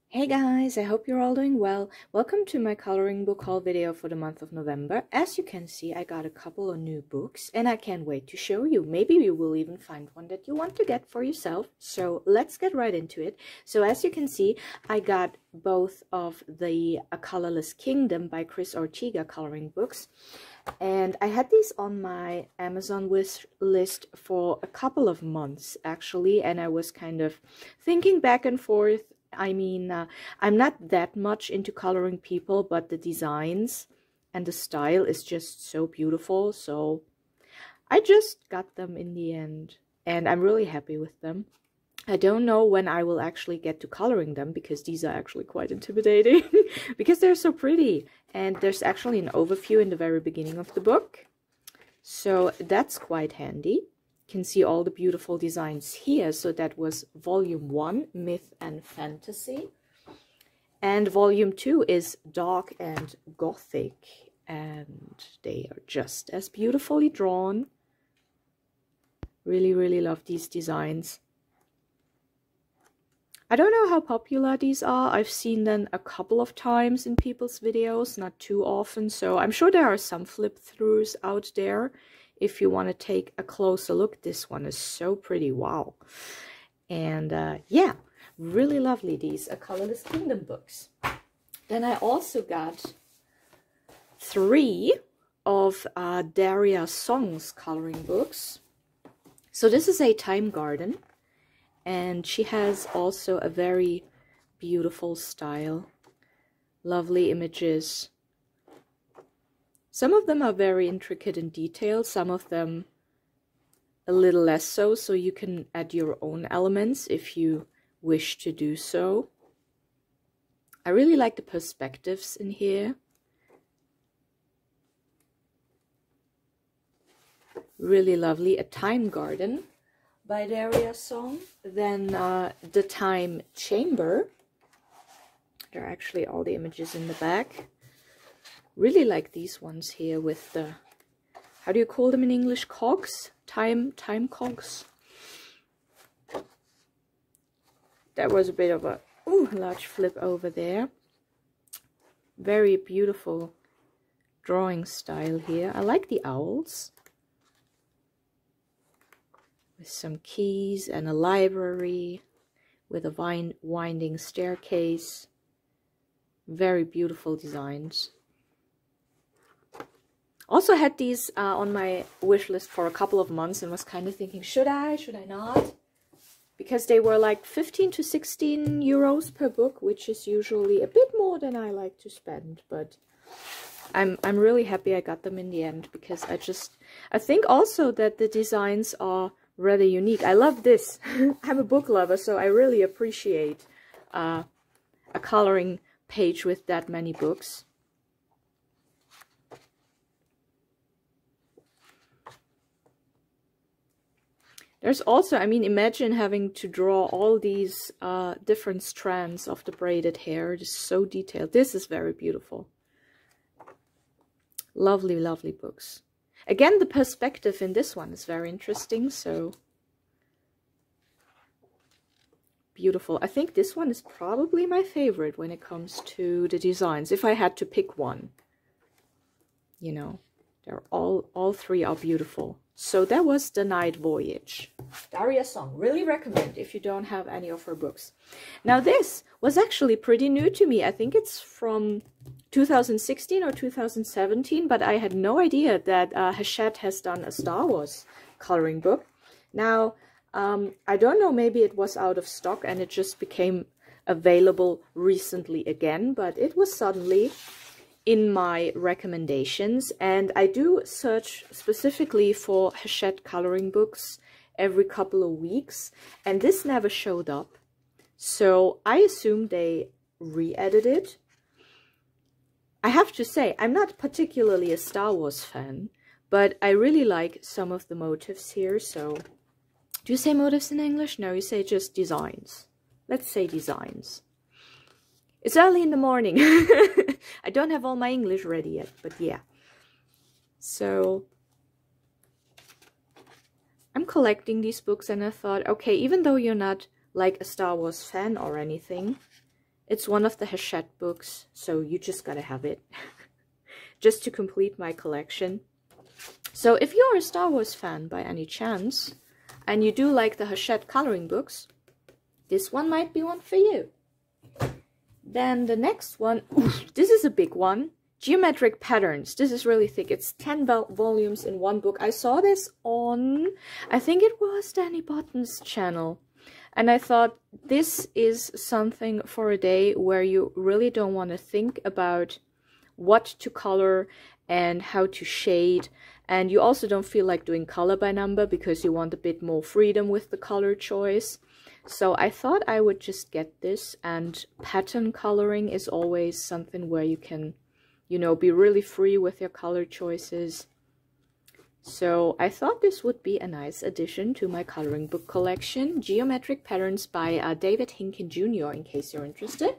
Hey guys, I hope you're all doing well. Welcome to my coloring book haul video for the month of November. As you can see, I got a couple of new books and I can't wait to show you. Maybe you will even find one that you want to get for yourself. So let's get right into it. So as you can see, I got both of the A Colorless Kingdom by Chris Ortega coloring books. And I had these on my Amazon wish list for a couple of months actually, and I was kind of thinking back and forth. I'm not that much into coloring people, but the designs and the style is just so beautiful. So I just got them in the end, and I'm really happy with them. I don't know when I will actually get to coloring them, because these are actually quite intimidating because they're so pretty. And there's actually an overview in the very beginning of the book, so that's quite handy. You can see all the beautiful designs here. So that was volume 1, Myth and Fantasy, and volume 2 is Dark and Gothic, and they are just as beautifully drawn. Really love these designs. I don't know how popular these are. I've seen them a couple of times in people's videos, not too often, so I'm sure there are some flip-throughs out there if you want to take a closer look. This one is so pretty, wow. And yeah, really lovely, these A Colorless Kingdom books. Then I also got 3 of Daria Song's coloring books. So this is a Time Garden, and she has also a very beautiful style, lovely images. Some of them are very intricate and detailed, some of them a little less so, so you can add your own elements if you wish to do so. I really like the perspectives in here. Really lovely. A Time Garden by Daria Song. Then The Time Chamber. There are actually all the images in the back. Really like these ones here with the, how do you call them in English? Cogs? Time cogs. That was a bit of a large flip over there. Very beautiful drawing style here. I like the owls, with some keys and a library with a winding staircase. Very beautiful designs. Also had these on my wish list for a couple of months and was kind of thinking, should I not? Because they were like 15 to 16 euros per book, which is usually a bit more than I like to spend, but I'm really happy I got them in the end, because I think also that the designs are rather unique. I love this. I'm a book lover, so I really appreciate a coloring page with that many books. There's also, I mean, imagine having to draw all these different strands of the braided hair. It is so detailed. This is very beautiful. Lovely, lovely books. Again, the perspective in this one is very interesting, so beautiful. I think this one is probably my favorite when it comes to the designs, if I had to pick one. You know, they're all 3 are beautiful. So that was The Night Voyage. Daria Song. Really recommend if you don't have any of her books. Now this was actually pretty new to me. I think it's from 2016 or 2017, but I had no idea that Hachette has done a Star Wars coloring book. Now, I don't know, maybe it was out of stock and it just became available recently again, but it was suddenly in my recommendations, and I do search specifically for Hachette coloring books every couple of weeks, and this never showed up. So I assume they re-edited. I have to say, I'm not particularly a Star Wars fan, but I really like some of the motifs here. So, do you say motifs in English? No, you say just designs. Let's say designs. It's early in the morning. I don't have all my English ready yet, but yeah. So, I'm collecting these books, and I thought, okay, even though you're not like a Star Wars fan or anything, It's one of the Hachette books, so you just gotta have it. Just to complete my collection. So if you're a Star Wars fan by any chance, and you do like the Hachette coloring books, this one might be one for you. Then the next one, this is a big one. Geometric Patterns. This is really thick. It's 10 volumes in one book. I saw this on, I think it was Danny Botton's channel. And I thought this is something for a day where you really don't want to think about what to color and how to shade. And you also don't feel like doing color by number because you want a bit more freedom with the color choice. So I thought I would just get this, and pattern coloring is always something where you can, you know, be really free with your color choices. So I thought this would be a nice addition to my coloring book collection. Geometric Patterns by David Hinken Jr., in case you're interested.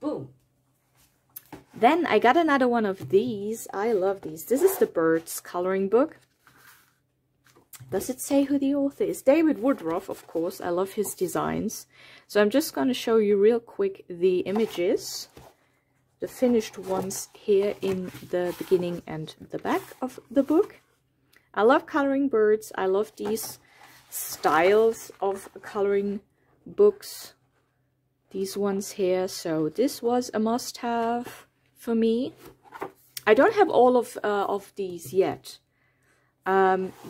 Boom. Then I got another one of these. I love these. This is the Birds coloring book. Does it say who the author is? David Woodruff, of course. I love his designs. So I'm just going to show you real quick the images. The finished ones here in the beginning and the back of the book. I love coloring birds. I love these styles of coloring books. These ones here. So this was a must-have for me. I don't have all of these yet.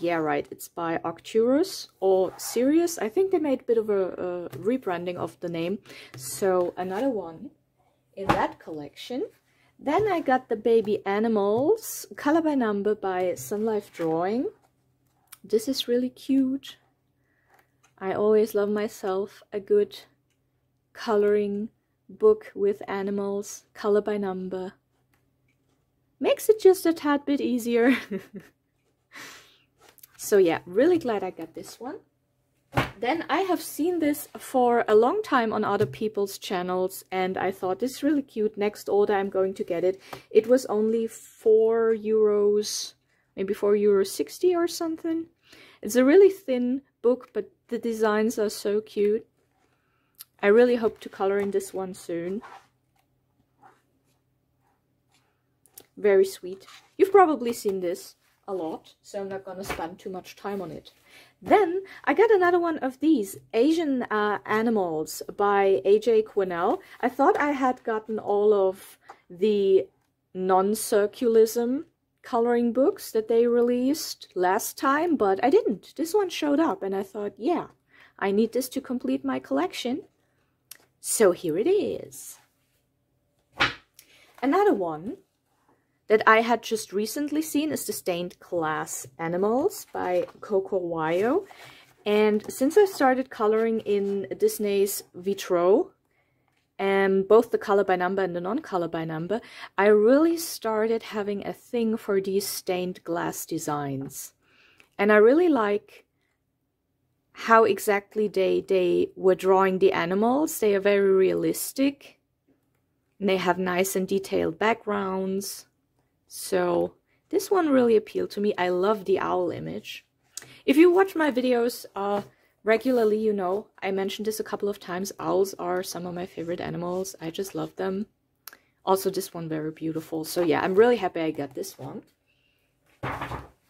Yeah, right. It's by Arcturus or Sirius. I think they made a bit of a rebranding of the name. So another one in that collection. Then I got the Baby Animals, color by number by Sun Life Drawing. This is really cute. I always love myself a good coloring book with animals, color by number. Makes it just a tad bit easier. So yeah, really glad I got this one. Then I have seen this for a long time on other people's channels, and I thought this is really cute. Next order I'm going to get it. It was only €4, maybe €4.60 or something. It's a really thin book, but the designs are so cute. I really hope to color in this one soon. Very sweet. You've probably seen this a lot, so I'm not going to spend too much time on it. Then I got another one of these, Asian Animals by AJ Quinnell. I thought I had gotten all of the non-circulism coloring books that they released last time, but I didn't. This one showed up, and I thought, yeah, I need this to complete my collection. So here it is. Another one that I had just recently seen is the Stained Glass Animals by Coco Wyo. And since I started coloring in Disney's Vitro, and both the color by number and the non-color by number, I really started having a thing for these stained glass designs. And I really like how exactly they were drawing the animals. They are very realistic, and they have nice and detailed backgrounds. So this one really appealed to me. I love the owl image. If you watch my videos regularly, you know, I mentioned this a couple of times. Owls are some of my favorite animals. I just love them. Also, this one very beautiful. So yeah, I'm really happy I got this one.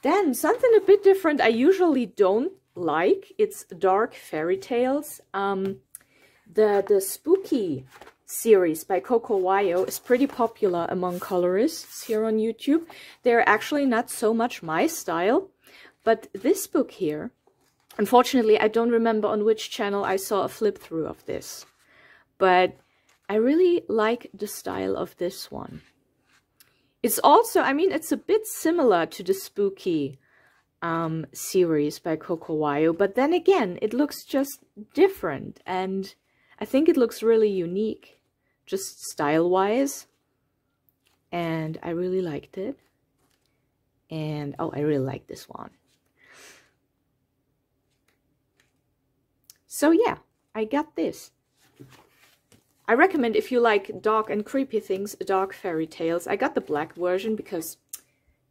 Then something a bit different I usually don't like. It's Dark Fairy Tales. The Spooky series by Coco Wyo is pretty popular among colorists here on YouTube. They're actually not so much my style, but this book here, unfortunately, I don't remember on which channel I saw a flip through of this, but I really like the style of this one. It's also, I mean, it's a bit similar to the Spooky series by Coco Wyo, but then again, it looks just different, and I think it looks really unique, just style-wise, and I really liked it. And oh, I really like this one. So yeah, I got this. I recommend, if you like dark and creepy things, Dark Fairy Tales. I got the black version because,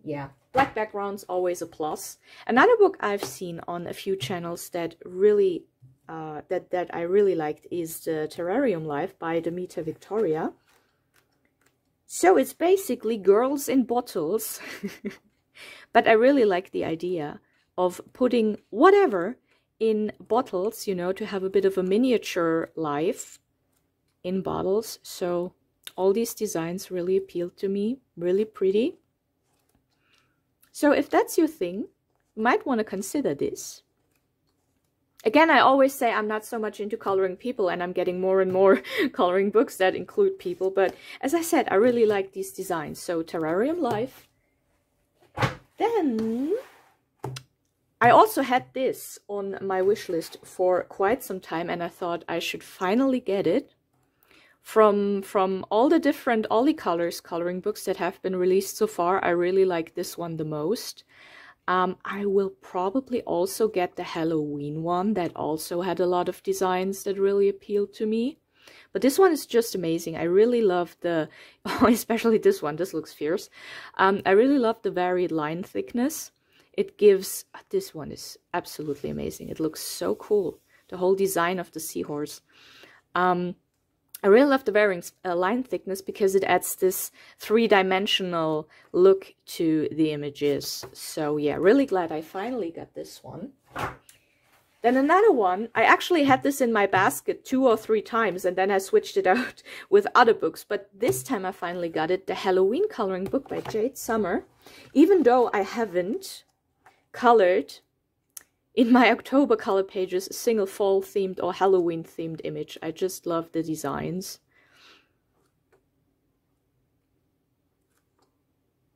yeah, black background's always a plus. Another book I've seen on a few channels that really that I really liked is the Terrarium Life by Demeter Victoria. So it's basically girls in bottles, but I really like the idea of putting whatever in bottles, you know, to have a bit of a miniature life in bottles. So all these designs really appealed to me, really pretty. So if that's your thing, you might want to consider this. Again, I always say I'm not so much into coloring people, and I'm getting more and more coloring books that include people. But as I said, I really like these designs. So Terrarium Life. Then I also had this on my wish list for quite some time, and I thought I should finally get it. From all the different Ollie Colors coloring books that have been released so far, I really like this one the most. I will probably also get the Halloween one that also had a lot of designs that really appealed to me. But this one is just amazing. I really love the, especially this one, this looks fierce. I really love the varied line thickness. It gives, this one is absolutely amazing. It looks so cool. The whole design of the seahorse. I really love the varying line thickness because it adds this three-dimensional look to the images. So yeah, really glad I finally got this one. Then another one, I actually had this in my basket 2 or 3 times, and then I switched it out with other books. But this time I finally got it, the Halloween coloring book by Jade Summer. Even though I haven't colored in my October color pages a single fall themed or Halloween themed image. I just love the designs.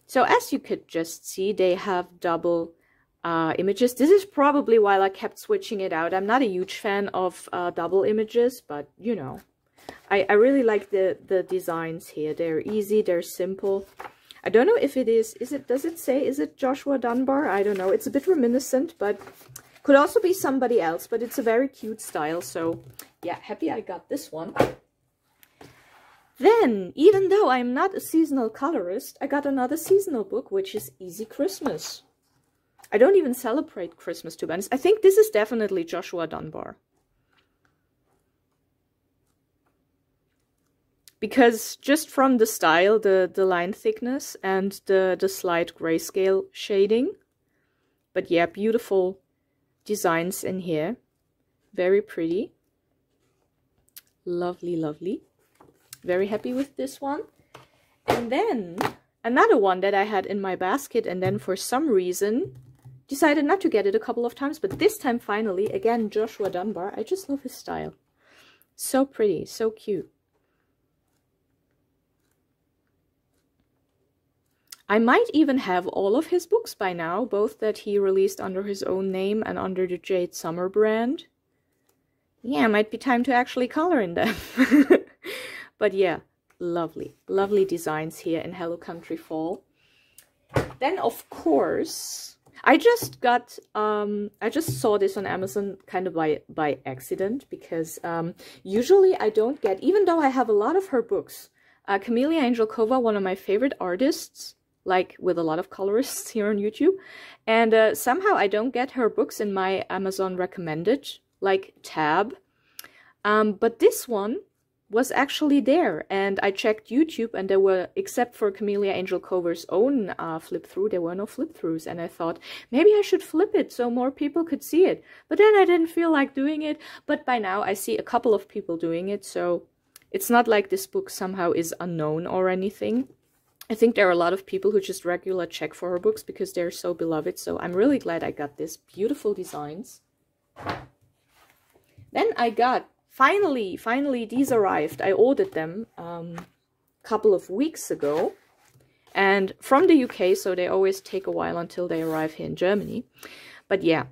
So as you could just see, they have double images. This is probably why I kept switching it out. I'm not a huge fan of double images, but you know, I really like the designs here. They're easy, they're simple. I don't know if it is it, does it say, is it Joshua Dunbar? I don't know. It's a bit reminiscent, but could also be somebody else, but it's a very cute style. So yeah, happy I got this one. Then, even though I'm not a seasonal colorist, I got another seasonal book, which is Easy Christmas. I don't even celebrate Christmas, to be honest. I think this is definitely Joshua Dunbar. Because just from the style, the line thickness, and the slight grayscale shading. But yeah, beautiful designs in here. Very pretty. Lovely, lovely. Very happy with this one. And then another one that I had in my basket, and then for some reason decided not to get it a couple of times, but this time finally, again, Joshua Dunbar. I just love his style. So pretty, so cute. I might even have all of his books by now, both that he released under his own name and under the Jade Summer brand. Yeah, might be time to actually color in them. But yeah, lovely, lovely designs here in Hello Country Fall. Then, of course, I just saw this on Amazon kind of by accident, because usually I don't get, even though I have a lot of her books. Camellia Angelkova, one of my favorite artists, like with a lot of colorists here on YouTube, and somehow I don't get her books in my Amazon recommended like tab, but this one was actually there, and I checked YouTube, and there were, except for Camellia Angelkova's own flip through, there were no flip throughs, and I thought maybe I should flip it so more people could see it, but then I didn't feel like doing it. But by now I see a couple of people doing it, so it's not like this book somehow is unknown or anything. I think there are a lot of people who just regular check for her books because they're so beloved. So I'm really glad I got this. Beautiful designs. Then I got, finally these arrived. I ordered them a couple of weeks ago. And from the UK, so they always take a while until they arrive here in Germany. But yeah,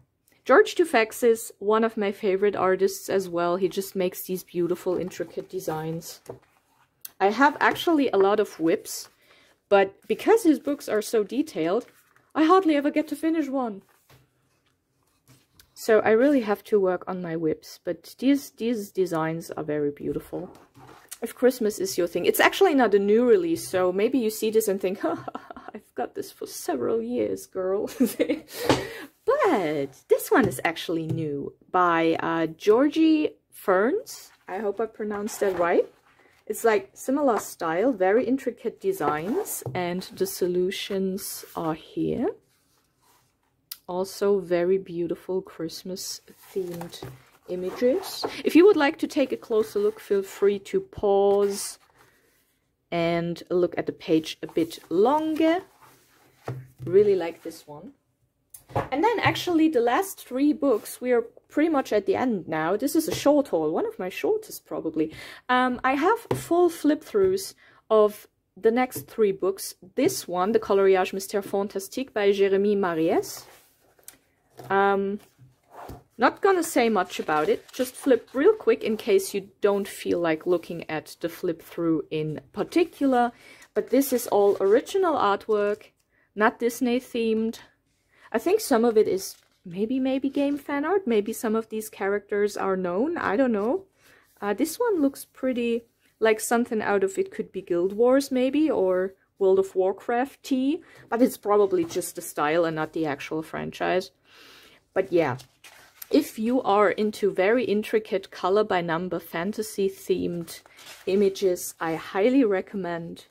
George Tufexis, one of my favorite artists as well. He just makes these beautiful, intricate designs. I have actually a lot of whips. But because his books are so detailed, I hardly ever get to finish one. So I really have to work on my whips. But these designs are very beautiful. If Christmas is your thing. It's actually not a new release, so maybe you see this and think, I've got this for several years, girl. But Red. This one is actually new by Georgie Ferns. I hope I pronounced that right. It's like similar style, very intricate designs, and the solutions are here. Also very beautiful Christmas themed images. If you would like to take a closer look, feel free to pause and look at the page a bit longer. Really like this one. And then actually the last 3 books, we are pretty much at the end now. This is a short haul, one of my shortest probably. I have full flip-throughs of the next 3 books. This one, The Coloriage Mystère Fantastique by Jérémie Mariès. Not gonna say much about it, just flip real quick in case you don't feel like looking at the flip-through in particular. But this is all original artwork, not Disney themed. I think some of it is maybe game fan art. Maybe some of these characters are known. I don't know. This one looks pretty like something out of, it could be Guild Wars maybe, or World of Warcraft T. But it's probably just the style and not the actual franchise. But yeah, if you are into very intricate color by number fantasy themed images, I highly recommend.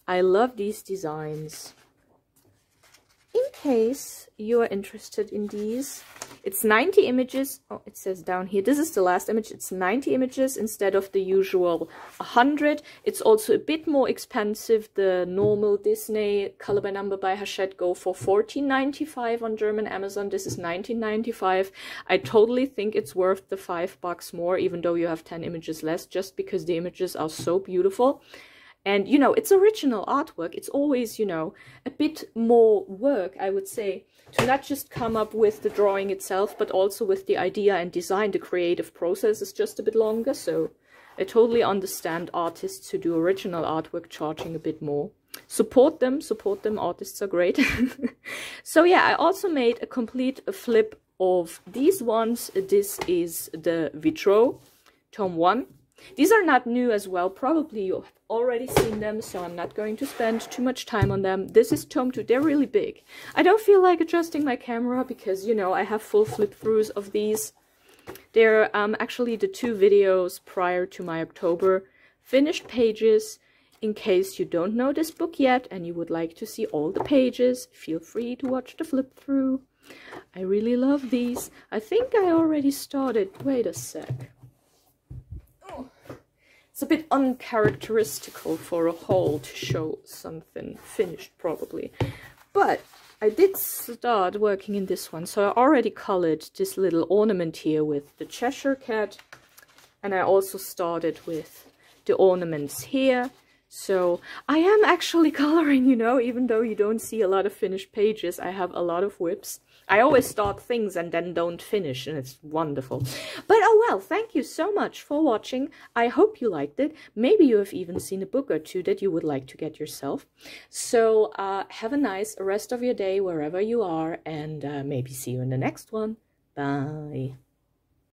I love these designs. In case you are interested in these, it's 90 images. Oh, it says down here, this is the last image. It's 90 images instead of the usual 100. It's also a bit more expensive. The normal Disney color by number by Hachette go for $14.95 on German Amazon. This is $19.95. I totally think it's worth the $5 more, even though you have 10 images less, just because the images are so beautiful. And, you know, it's original artwork. It's always, you know, a bit more work, I would say, to not just come up with the drawing itself, but also with the idea and design. The creative process is just a bit longer. So I totally understand artists who do original artwork charging a bit more. Support them, artists are great. So yeah, I also made a complete flip of these ones. This is the Vitro, Tome 1. These are not new as well. Probably you've already seen them, so I'm not going to spend too much time on them. This is Tome 2. They're really big. I don't feel like adjusting my camera because, you know, I have full flip-throughs of these. They're actually the 2 videos prior to my October finished pages. In case you don't know this book yet and you would like to see all the pages, feel free to watch the flip-through. I really love these. I think I already started. Wait a sec. It's a bit uncharacteristical for a haul to show something finished, probably. But I did start working in this one, so I already colored this little ornament here with the Cheshire Cat. And I also started with the ornaments here. So I am actually coloring, you know, even though you don't see a lot of finished pages, I have a lot of whips. I always start things and then don't finish, and it's wonderful. But oh well, thank you so much for watching. I hope you liked it. Maybe you have even seen a book or 2 that you would like to get yourself. So have a nice rest of your day wherever you are, and maybe see you in the next one. Bye.